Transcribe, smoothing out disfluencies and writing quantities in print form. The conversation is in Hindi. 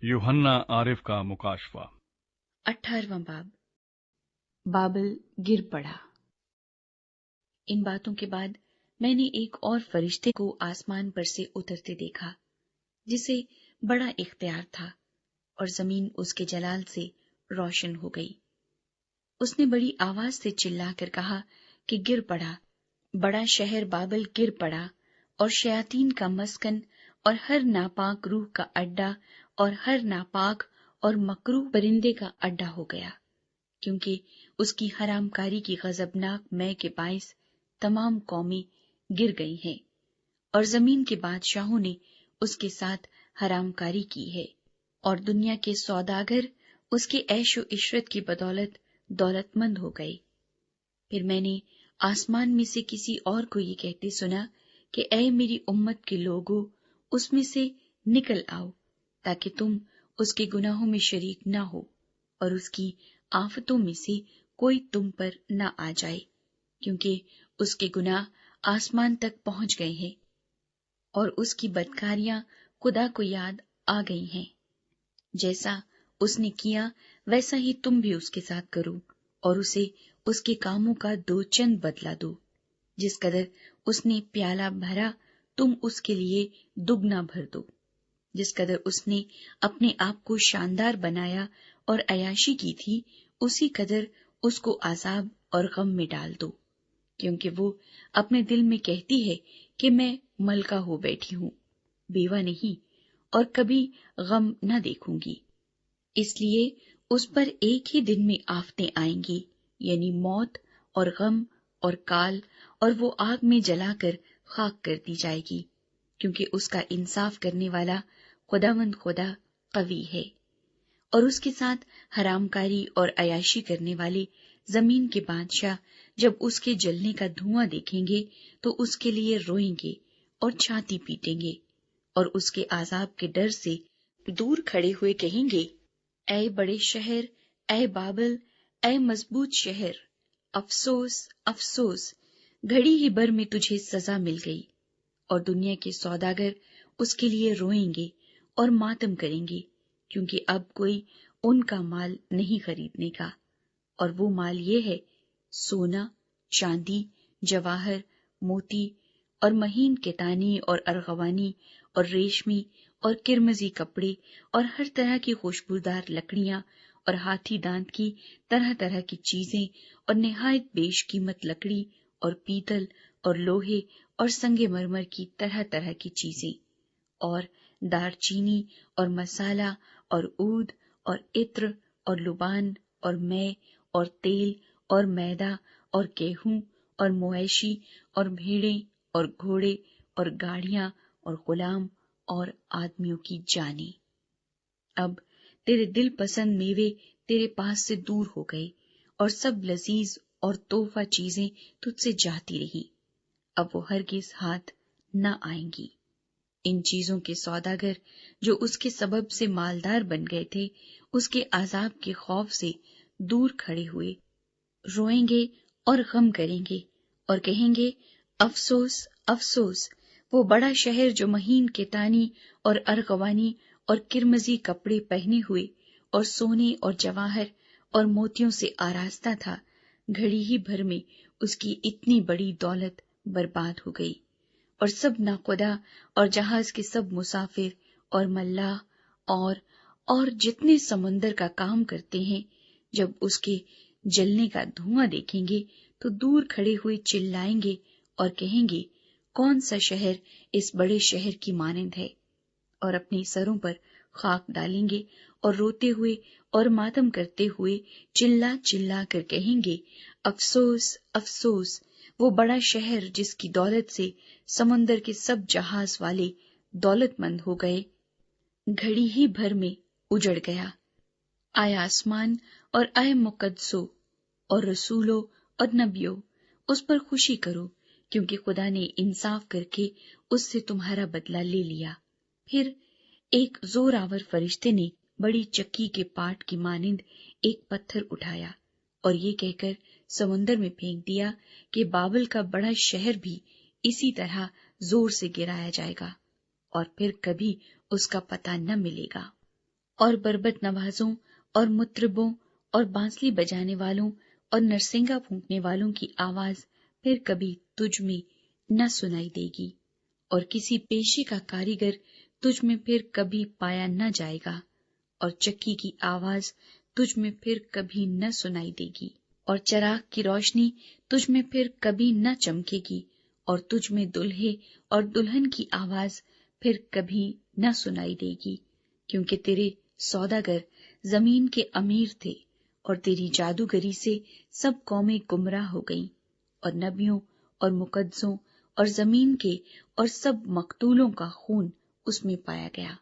यूहन्ना आरिफ का मुकाशवा। 18वां बाब। बाबल गिर पड़ा। इन बातों के बाद मैंने एक और फरिश्ते को आसमान पर से उतरते देखा, जिसे बड़ा इख्तियार था, और जमीन उसके जलाल से रोशन हो गई। उसने बड़ी आवाज से चिल्लाकर कहा कि गिर पड़ा, बड़ा शहर बाबल गिर पड़ा, और शयातीन का मस्कन और हर नापाक रूह का अड्डा और हर नापाक और मकरूह परिंदे का अड्डा हो गया, क्योंकि उसकी हरामकारी की गजबनाक मै के बाइस तमाम कौमें गिर गई हैं, और जमीन के बादशाहों ने उसके साथ हरामकारी की है, और दुनिया के सौदागर उसके ऐशो इशरत की बदौलत दौलतमंद हो गए। फिर मैंने आसमान में से किसी और को ये कहते सुना कि ऐ मेरी उम्मत के लोगों, उसमें से निकल आओ, ताकि तुम उसके गुनाहों में शरीक न हो, और उसकी आफतों में से कोई तुम पर न आ जाए, क्योंकि उसके गुनाह आसमान तक पहुंच गए हैं, और उसकी बदकारियां खुदा को याद आ गई हैं। जैसा उसने किया वैसा ही तुम भी उसके साथ करो, और उसे उसके कामों का दो चंद बदला दो। जिस कदर उसने प्याला भरा, तुम उसके लिए दुगना भर दो। जिस कदर उसने अपने आप को शानदार बनाया और अयाशी की थी, उसी कदर उसको अजाब और गम में डाल दो, क्योंकि वो अपने दिल में कहती है कि मैं मलका हो बैठी हूँ, बेवा नहीं, और कभी गम न देखूंगी। इसलिए उस पर एक ही दिन में आफतें आएंगी, यानी मौत और गम और काल, और वो आग में जलाकर खाक कर दी जाएगी, क्योंकि उसका इंसाफ करने वाला खुदावंद खुदा कवी है। और उसके साथ हरामकारी और अयाशी करने वाले जमीन के बादशाह जब उसके जलने का धुआं देखेंगे तो उसके लिए रोएंगे और छाती पीटेंगे, और उसके आजाब के डर से दूर खड़े हुए कहेंगे, ऐ बड़े शहर, ऐ बाबल, ऐ मजबूत शहर, अफसोस अफसोस, घड़ी ही भर में तुझे सजा मिल गई। और दुनिया के सौदागर उसके लिए रोएंगे और मातम करेंगे, क्योंकि अब कोई उनका माल नहीं खरीदने का। और वो माल ये है, सोना, चांदी, जवाहर, मोती और महीन केतानी और अर्गवानी और रेशमी और किरमजी कपड़े और हर तरह की खुशबूदार लकड़ियां और हाथी दांत की तरह तरह की चीजें और निहायत बेशकीमत लकड़ी और पीतल और लोहे और संगे मरमर की तरह तरह की चीजें और दारचीनी और मसाला और ऊद और इत्र और लुबान और मै और तेल और मैदा और गेहूं और मोएशी और भेड़ें और घोड़े और गाड़ियां और गुलाम और आदमियों की जानें। अब तेरे दिल पसंद मेवे तेरे पास से दूर हो गए, और सब लजीज और तोहफा चीजें तुझसे जाती रही, अब वो हरगिज हाथ न आएंगी। इन चीजों के सौदागर जो उसके सबब से मालदार बन गए थे, उसके अजाब के खौफ से दूर खड़े हुए रोएंगे और गम करेंगे और कहेंगे, अफसोस अफसोस, वो बड़ा शहर जो महीन केतानी और अर्गवानी और किरमजी कपड़े पहने हुए और सोने और जवाहर और मोतियों से आरास्ता था, घड़ी ही भर में उसकी इतनी बड़ी दौलत बर्बाद हो गई। और सब नाखुदा और जहाज के सब मुसाफिर और मल्लाह और जितने समुंदर का काम करते हैं, जब उसके जलने का धुआं देखेंगे तो दूर खड़े हुए चिल्लाएंगे और कहेंगे, कौन सा शहर इस बड़े शहर की मानंद है, और अपने सरों पर खाक डालेंगे और रोते हुए और मातम करते हुए चिल्ला चिल्ला कर कहेंगे, अफसोस अफसोस, वो बड़ा शहर जिसकी दौलत से समुंदर के सब जहाज वाले दौलतमंद हो गए, घड़ी ही भर में उजड़ गया। आए आसमान और आए मुकद्दसों और रसूलों और नबियों, उस पर खुशी करो, क्योंकि खुदा ने इंसाफ करके उससे तुम्हारा बदला ले लिया। फिर एक जोरावर फरिश्ते ने बड़ी चक्की के पाट की मानिंद एक पत्थर उठाया और ये कहकर समुंदर में फेंक दिया कि बाबल का बड़ा शहर भी इसी तरह जोर से गिराया जाएगा और फिर कभी उसका पता न मिलेगा। और बरबत नवाजों और मुतरबों और बांसुरी बजाने वालों और नरसिंगा फूंकने वालों की आवाज फिर कभी तुझ में न सुनाई देगी, और किसी पेशे का कारीगर तुझ में फिर कभी पाया न जाएगा, और चक्की की आवाज तुझ में फिर कभी न सुनाई देगी, और चिराग की रोशनी तुझ में फिर कभी न चमकेगी, और तुझ में दुल्हे और दुल्हन की आवाज फिर कभी न सुनाई देगी, क्योंकि तेरे सौदागर जमीन के अमीर थे, और तेरी जादूगरी से सब कौमें गुमराह हो गईं, और नबियों और मुकद्दसों और जमीन के और सब मकतूलों का खून उसमें पाया गया।